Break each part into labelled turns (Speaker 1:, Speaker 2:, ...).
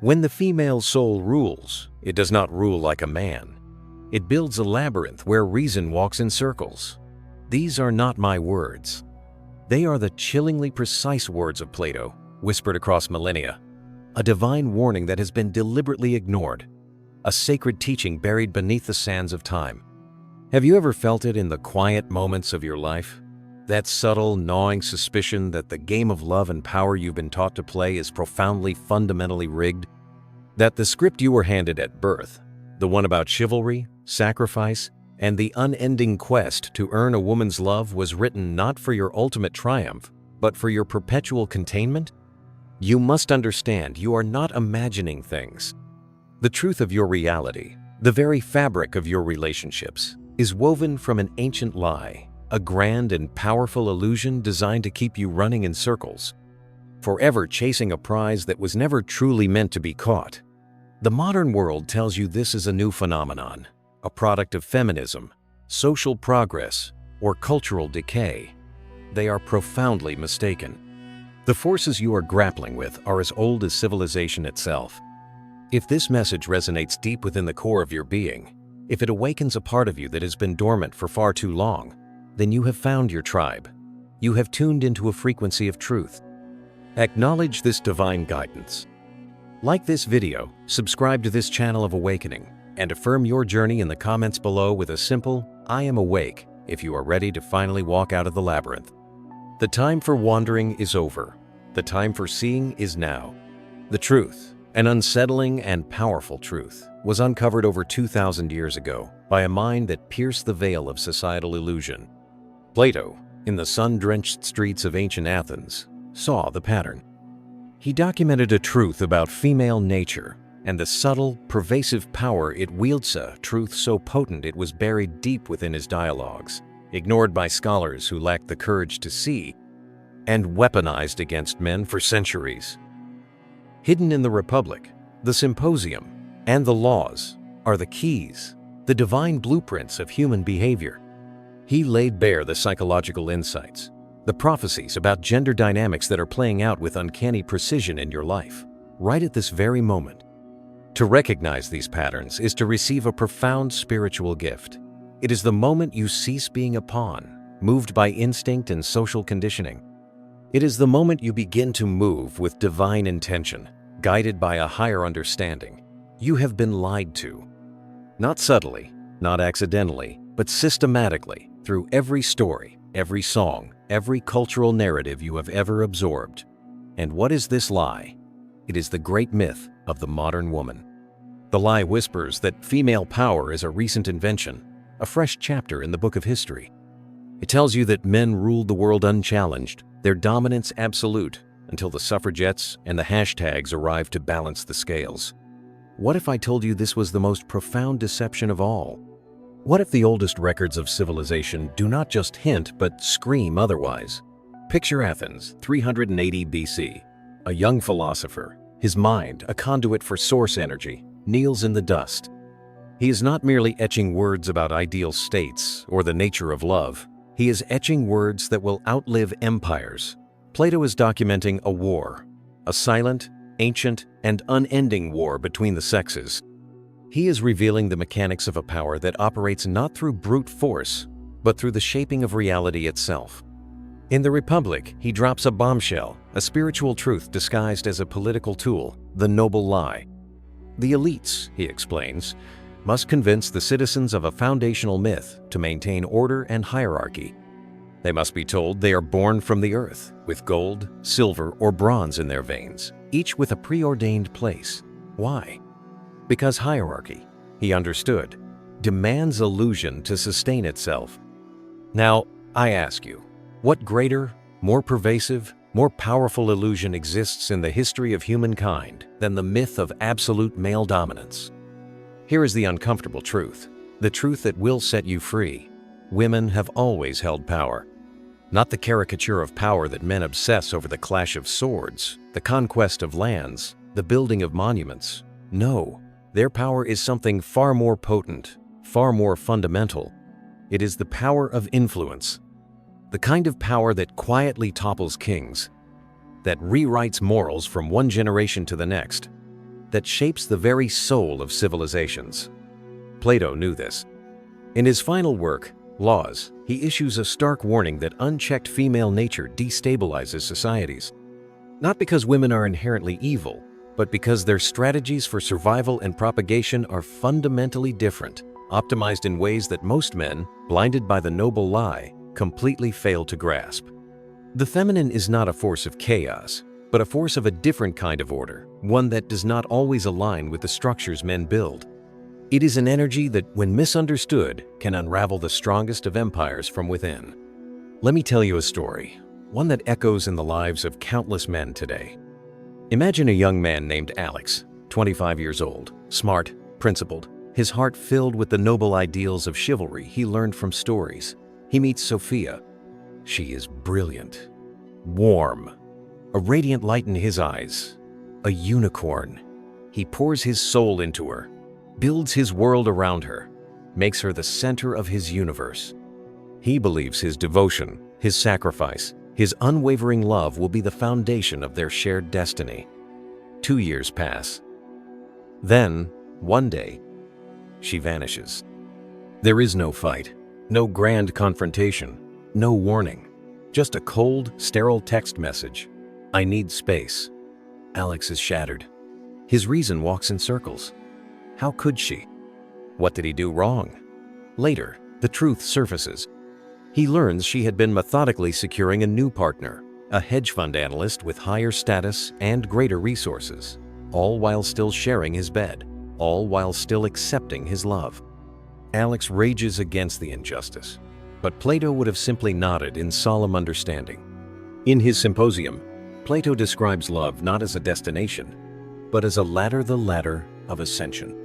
Speaker 1: When the female soul rules, it does not rule like a man. It builds a labyrinth where reason walks in circles. These are not my words. They are the chillingly precise words of Plato, whispered across millennia. A divine warning that has been deliberately ignored. A sacred teaching buried beneath the sands of time. Have you ever felt it in the quiet moments of your life? That subtle, gnawing suspicion that the game of love and power you've been taught to play is profoundly, fundamentally rigged? That the script you were handed at birth, the one about chivalry, sacrifice, and the unending quest to earn a woman's love, was written not for your ultimate triumph, but for your perpetual containment? You must understand you are not imagining things. The truth of your reality, the very fabric of your relationships, is woven from an ancient lie, a grand and powerful illusion designed to keep you running in circles, forever chasing a prize that was never truly meant to be caught. The modern world tells you this is a new phenomenon, a product of feminism, social progress, or cultural decay. They are profoundly mistaken. The forces you are grappling with are as old as civilization itself. If this message resonates deep within the core of your being, if it awakens a part of you that has been dormant for far too long, then you have found your tribe. You have tuned into a frequency of truth. Acknowledge this divine guidance. Like this video, subscribe to this channel of awakening, and affirm your journey in the comments below with a simple "I am awake" if you are ready to finally walk out of the labyrinth. The time for wandering is over. The time for seeing is now. The truth, an unsettling and powerful truth, was uncovered over 2,000 years ago by a mind that pierced the veil of societal illusion. Plato, in the sun-drenched streets of ancient Athens, saw the pattern. He documented a truth about female nature and the subtle, pervasive power it wields, a truth so potent it was buried deep within his dialogues, ignored by scholars who lacked the courage to see, and weaponized against men for centuries. Hidden in the Republic, the Symposium, and the laws are the keys, the divine blueprints of human behavior. He laid bare the psychological insights, the prophecies about gender dynamics that are playing out with uncanny precision in your life, right at this very moment. To recognize these patterns is to receive a profound spiritual gift. It is the moment you cease being a pawn, moved by instinct and social conditioning. It is the moment you begin to move with divine intention, guided by a higher understanding. You have been lied to. Not subtly, not accidentally, but systematically, through every story, every song, every cultural narrative you have ever absorbed. And what is this lie? It is the great myth of the modern woman. The lie whispers that female power is a recent invention, a fresh chapter in the book of history. It tells you that men ruled the world unchallenged, their dominance absolute, until the suffragettes and the hashtags arrived to balance the scales. What if I told you this was the most profound deception of all? What if the oldest records of civilization do not just hint but scream otherwise? Picture Athens, 380 BC. A young philosopher, his mind a conduit for source energy, kneels in the dust. He is not merely etching words about ideal states or the nature of love. He is etching words that will outlive empires. Plato is documenting a war, a silent, ancient, and unending war between the sexes. He is revealing the mechanics of a power that operates not through brute force, but through the shaping of reality itself. In the Republic, he drops a bombshell, a spiritual truth disguised as a political tool, the noble lie. The elites, he explains, must convince the citizens of a foundational myth to maintain order and hierarchy. They must be told they are born from the earth, with gold, silver, or bronze in their veins, each with a preordained place. Why? Because hierarchy, he understood, demands illusion to sustain itself. Now, I ask you, what greater, more pervasive, more powerful illusion exists in the history of humankind than the myth of absolute male dominance? Here is the uncomfortable truth, the truth that will set you free. Women have always held power. Not the caricature of power that men obsess over, the clash of swords, the conquest of lands, the building of monuments. No, their power is something far more potent, far more fundamental. It is the power of influence. The kind of power that quietly topples kings, that rewrites morals from one generation to the next, that shapes the very soul of civilizations. Plato knew this. In his final work, Laws, he issues a stark warning that unchecked female nature destabilizes societies. Not because women are inherently evil, but because their strategies for survival and propagation are fundamentally different, optimized in ways that most men, blinded by the noble lie, completely fail to grasp. The feminine is not a force of chaos, but a force of a different kind of order, one that does not always align with the structures men build. It is an energy that, when misunderstood, can unravel the strongest of empires from within. Let me tell you a story, one that echoes in the lives of countless men today. Imagine a young man named Alex, 25 years old, smart, principled, his heart filled with the noble ideals of chivalry he learned from stories. He meets Sophia. She is brilliant, warm, a radiant light in his eyes, a unicorn. He pours his soul into her, builds his world around her, makes her the center of his universe. He believes his devotion, his sacrifice, his unwavering love will be the foundation of their shared destiny. 2 years pass. Then, one day, she vanishes. There is no fight, no grand confrontation, no warning, just a cold, sterile text message. I need space. Alex is shattered. His reason walks in circles. How could she? What did he do wrong? Later, the truth surfaces. He learns she had been methodically securing a new partner, a hedge fund analyst with higher status and greater resources, all while still sharing his bed, all while still accepting his love. Alex rages against the injustice, but Plato would have simply nodded in solemn understanding. In his Symposium, Plato describes love not as a destination, but as a ladder, the ladder of ascension.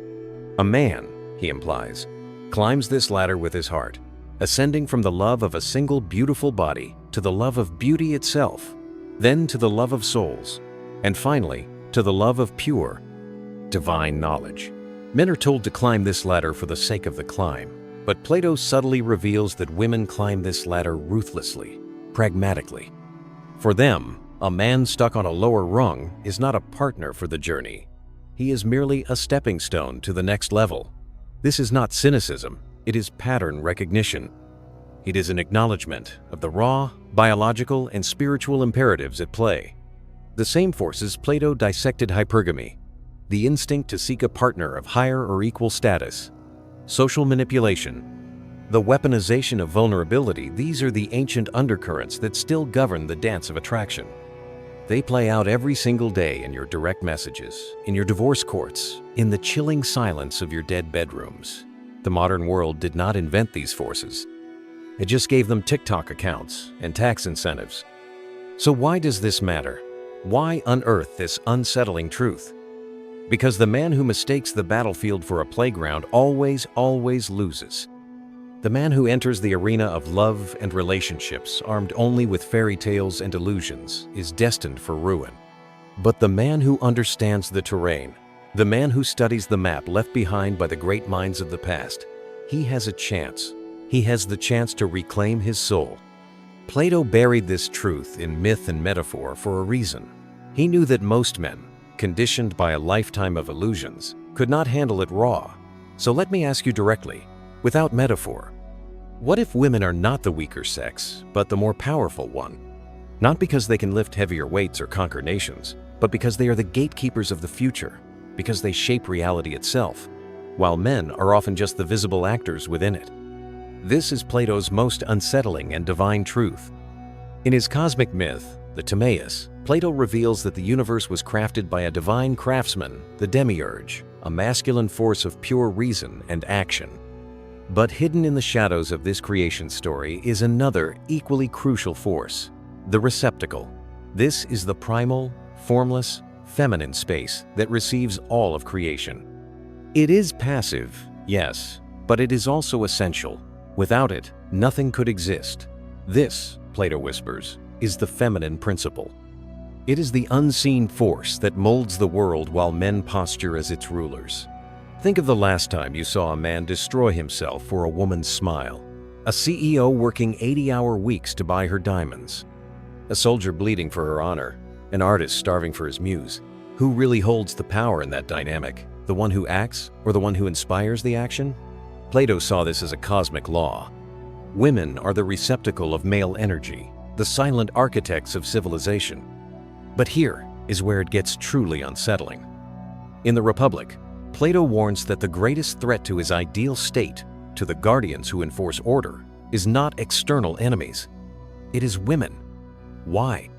Speaker 1: A man, he implies, climbs this ladder with his heart, ascending from the love of a single beautiful body to the love of beauty itself, then to the love of souls, and finally to the love of pure, divine knowledge. Men are told to climb this ladder for the sake of the climb, but Plato subtly reveals that women climb this ladder ruthlessly, pragmatically. For them, a man stuck on a lower rung is not a partner for the journey. He is merely a stepping stone to the next level. This is not cynicism, it is pattern recognition. It is an acknowledgement of the raw, biological, and spiritual imperatives at play. The same forces Plato dissected hypergamy, the instinct to seek a partner of higher or equal status, social manipulation, the weaponization of vulnerability. These are the ancient undercurrents that still govern the dance of attraction. They play out every single day in your direct messages, in your divorce courts, in the chilling silence of your dead bedrooms. The modern world did not invent these forces. It just gave them TikTok accounts and tax incentives. So why does this matter? Why unearth this unsettling truth? Because the man who mistakes the battlefield for a playground always loses. The man who enters the arena of love and relationships armed only with fairy tales and illusions is destined for ruin. But the man who understands the terrain, the man who studies the map left behind by the great minds of the past, he has a chance. He has the chance to reclaim his soul. Plato buried this truth in myth and metaphor for a reason. He knew that most men, conditioned by a lifetime of illusions, could not handle it raw. So let me ask you directly, without metaphor, what if women are not the weaker sex, but the more powerful one? Not because they can lift heavier weights or conquer nations, but because they are the gatekeepers of the future, because they shape reality itself, while men are often just the visible actors within it. This is Plato's most unsettling and divine truth. In his cosmic myth, the Timaeus, Plato reveals that the universe was crafted by a divine craftsman, the demiurge, a masculine force of pure reason and action. But hidden in the shadows of this creation story is another equally crucial force, the receptacle. This is the primal, formless, feminine space that receives all of creation. It is passive, yes, but it is also essential. Without it, nothing could exist. This, Plato whispers, is the feminine principle. It is the unseen force that molds the world while men posture as its rulers. Think of the last time you saw a man destroy himself for a woman's smile, a CEO working 80-hour weeks to buy her diamonds, a soldier bleeding for her honor, an artist starving for his muse. Who really holds the power in that dynamic? The one who acts or the one who inspires the action? Plato saw this as a cosmic law. Women are the receptacle of male energy, the silent architects of civilization. But here is where it gets truly unsettling. In the Republic, Plato warns that the greatest threat to his ideal state, to the guardians who enforce order, is not external enemies. It is women. Why?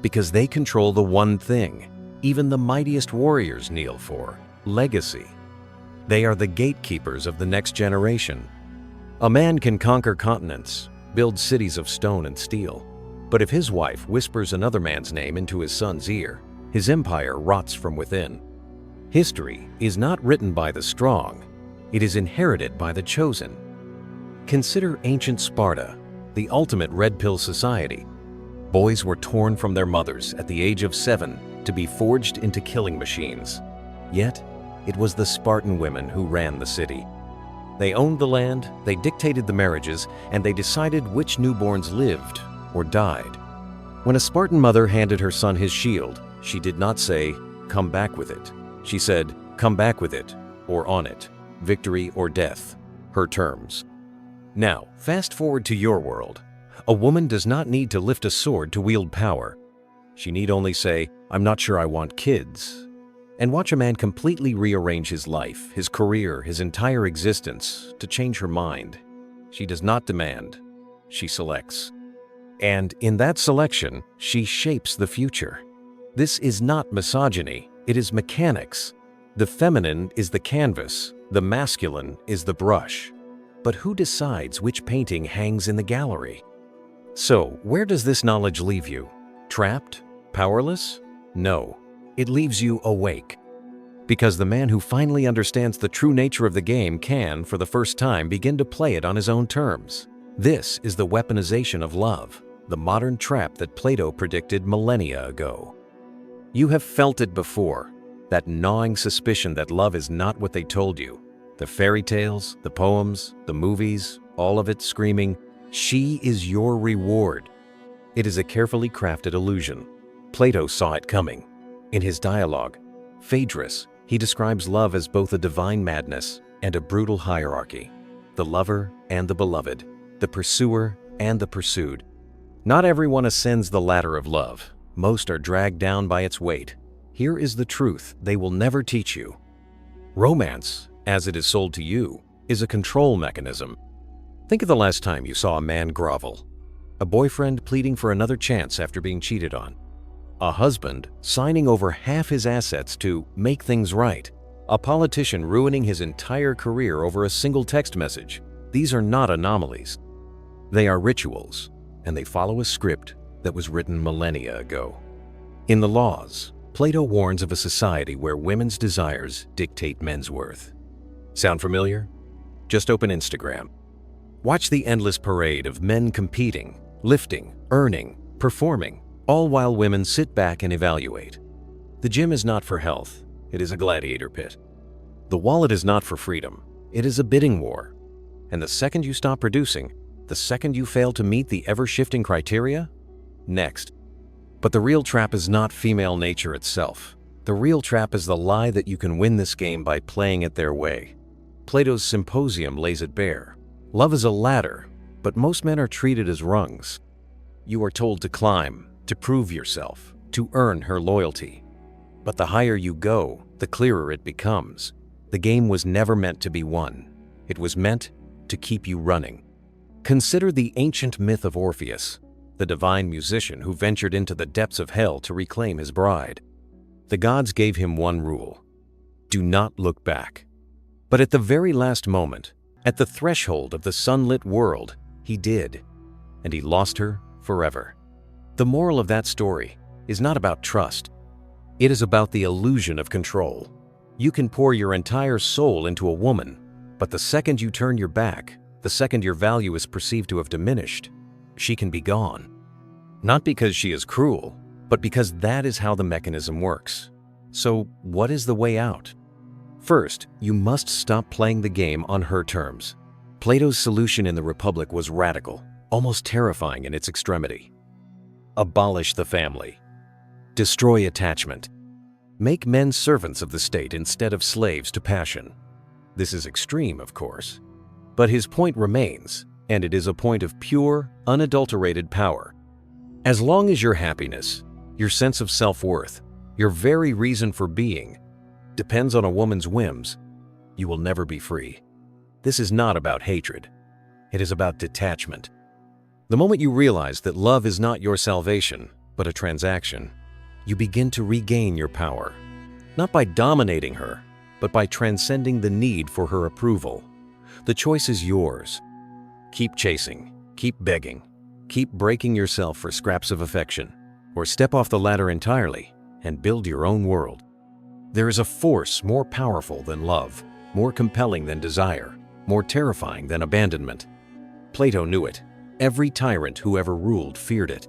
Speaker 1: Because they control the one thing even the mightiest warriors kneel for: legacy. They are the gatekeepers of the next generation. A man can conquer continents, build cities of stone and steel, but if his wife whispers another man's name into his son's ear, his empire rots from within. History is not written by the strong, it is inherited by the chosen. Consider ancient Sparta, the ultimate red pill society. Boys were torn from their mothers at the age of 7 to be forged into killing machines. Yet, it was the Spartan women who ran the city. They owned the land, they dictated the marriages, and they decided which newborns lived or died. When a Spartan mother handed her son his shield, she did not say, "Come back with it." She said, "Come back with it, or on it, victory or death," her terms. Now, fast forward to your world. A woman does not need to lift a sword to wield power. She need only say, "I'm not sure I want kids," and watch a man completely rearrange his life, his career, his entire existence to change her mind. She does not demand, she selects. And in that selection, she shapes the future. This is not misogyny, it is mechanics. The feminine is the canvas, the masculine is the brush. But who decides which painting hangs in the gallery? So, where does this knowledge leave you? Trapped? Powerless? No, it leaves you awake. Because the man who finally understands the true nature of the game can, for the first time, begin to play it on his own terms. This is the weaponization of love, the modern trap that Plato predicted millennia ago. You have felt it before, that gnawing suspicion that love is not what they told you. The fairy tales, the poems, the movies, all of it screaming, "She is your reward." It is a carefully crafted illusion. Plato saw it coming. In his dialogue, Phaedrus, he describes love as both a divine madness and a brutal hierarchy. The lover and the beloved, the pursuer and the pursued. Not everyone ascends the ladder of love. Most are dragged down by its weight. Here is the truth they will never teach you. Romance, as it is sold to you, is a control mechanism. Think of the last time you saw a man grovel. A boyfriend pleading for another chance after being cheated on. A husband signing over half his assets to make things right. A politician ruining his entire career over a single text message. These are not anomalies. They are rituals, and they follow a script that was written millennia ago. In the Laws, Plato warns of a society where women's desires dictate men's worth. Sound familiar? Just open Instagram. Watch the endless parade of men competing, lifting, earning, performing, all while women sit back and evaluate. The gym is not for health, it is a gladiator pit. The wallet is not for freedom, it is a bidding war. And the second you stop producing, the second you fail to meet the ever-shifting criteria, next. But the real trap is not female nature itself. The real trap is the lie that you can win this game by playing it their way. Plato's Symposium lays it bare. Love is a ladder, but most men are treated as rungs. You are told to climb, to prove yourself, to earn her loyalty. But the higher you go, the clearer it becomes. The game was never meant to be won. It was meant to keep you running. Consider the ancient myth of Orpheus, the divine musician who ventured into the depths of hell to reclaim his bride. The gods gave him one rule: do not look back. But at the very last moment, at the threshold of the sunlit world, he did, and he lost her forever. The moral of that story is not about trust. It is about the illusion of control. You can pour your entire soul into a woman, but the second you turn your back, the second your value is perceived to have diminished, she can be gone. Not because she is cruel, but because that is how the mechanism works. So, what is the way out? First, you must stop playing the game on her terms. Plato's solution in the Republic was radical, almost terrifying in its extremity. Abolish the family. Destroy attachment. Make men servants of the state instead of slaves to passion. This is extreme, of course. But his point remains, and it is a point of pure, unadulterated power. As long as your happiness, your sense of self-worth, your very reason for being, depends on a woman's whims, you will never be free. This is not about hatred. It is about detachment. The moment you realize that love is not your salvation, but a transaction, you begin to regain your power, not by dominating her, but by transcending the need for her approval. The choice is yours. Keep chasing, keep begging, keep breaking yourself for scraps of affection, or step off the ladder entirely and build your own world. There is a force more powerful than love, more compelling than desire, more terrifying than abandonment. Plato knew it. Every tyrant who ever ruled feared it.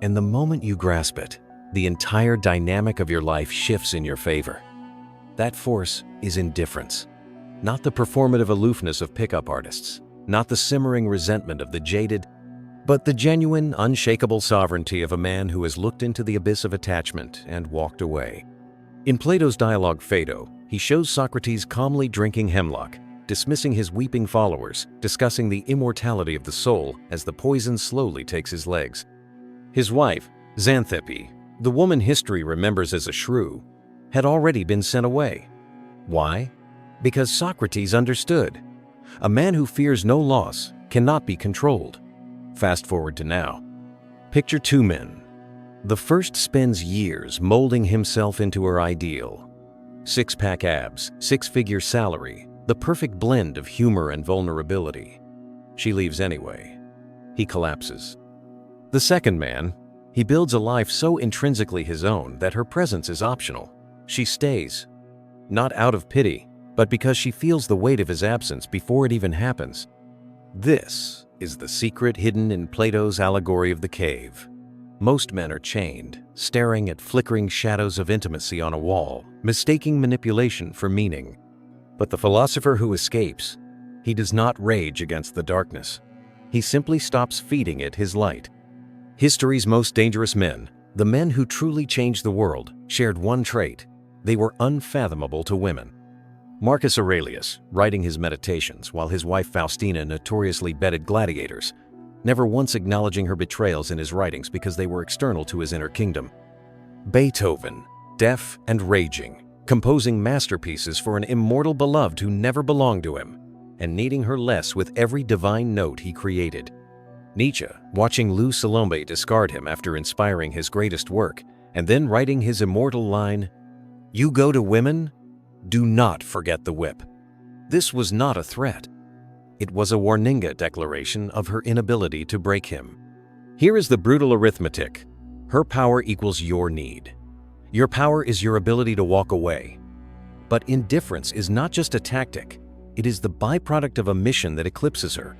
Speaker 1: And the moment you grasp it, the entire dynamic of your life shifts in your favor. That force is indifference. Not the performative aloofness of pickup artists, not the simmering resentment of the jaded, but the genuine, unshakable sovereignty of a man who has looked into the abyss of attachment and walked away. In Plato's dialogue Phaedo, he shows Socrates calmly drinking hemlock, dismissing his weeping followers, discussing the immortality of the soul as the poison slowly takes his legs. His wife, Xanthippe, the woman history remembers as a shrew, had already been sent away. Why? Because Socrates understood. A man who fears no loss cannot be controlled. Fast forward to now. Picture two men. The first spends years molding himself into her ideal. Six-pack abs, six-figure salary, the perfect blend of humor and vulnerability. She leaves anyway. He collapses. The second man, he builds a life so intrinsically his own that her presence is optional. She stays, not out of pity, but because she feels the weight of his absence before it even happens. This is the secret hidden in Plato's allegory of the cave. Most men are chained, staring at flickering shadows of intimacy on a wall, mistaking manipulation for meaning. But the philosopher who escapes, he does not rage against the darkness. He simply stops feeding it his light. History's most dangerous men, the men who truly changed the world, shared one trait: they were unfathomable to women. Marcus Aurelius, writing his Meditations while his wife Faustina notoriously bedded gladiators, never once acknowledging her betrayals in his writings because they were external to his inner kingdom. Beethoven, deaf and raging, composing masterpieces for an immortal beloved who never belonged to him, and needing her less with every divine note he created. Nietzsche, watching Lou Salome discard him after inspiring his greatest work, and then writing his immortal line, "You go to women? Do not forget the whip." This was not a threat. It was a warninga declaration of her inability to break him. Here is the brutal arithmetic. Her power equals your need. Your power is your ability to walk away. But indifference is not just a tactic. It is the byproduct of a mission that eclipses her.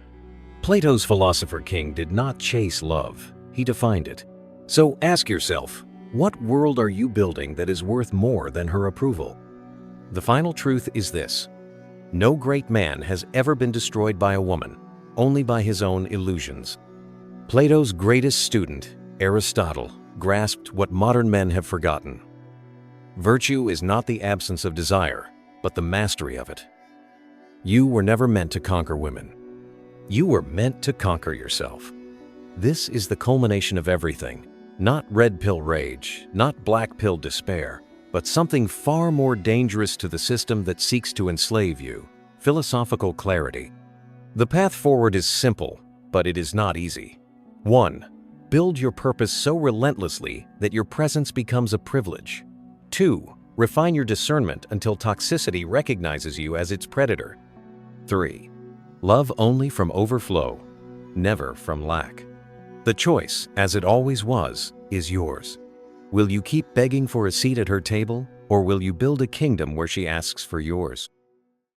Speaker 1: Plato's philosopher king did not chase love. He defined it. So ask yourself, what world are you building that is worth more than her approval? The final truth is this: no great man has ever been destroyed by a woman, only by his own illusions. Plato's greatest student, Aristotle, grasped what modern men have forgotten. Virtue is not the absence of desire, but the mastery of it. You were never meant to conquer women. You were meant to conquer yourself. This is the culmination of everything. Not red pill rage, not black pill despair, but something far more dangerous to the system that seeks to enslave you: philosophical clarity. The path forward is simple, but it is not easy. 1. Build your purpose so relentlessly that your presence becomes a privilege. 2. Refine your discernment until toxicity recognizes you as its predator. 3. Love only from overflow, never from lack. The choice, as it always was, is yours. Will you keep begging for a seat at her table, or will you build a kingdom where she asks for yours?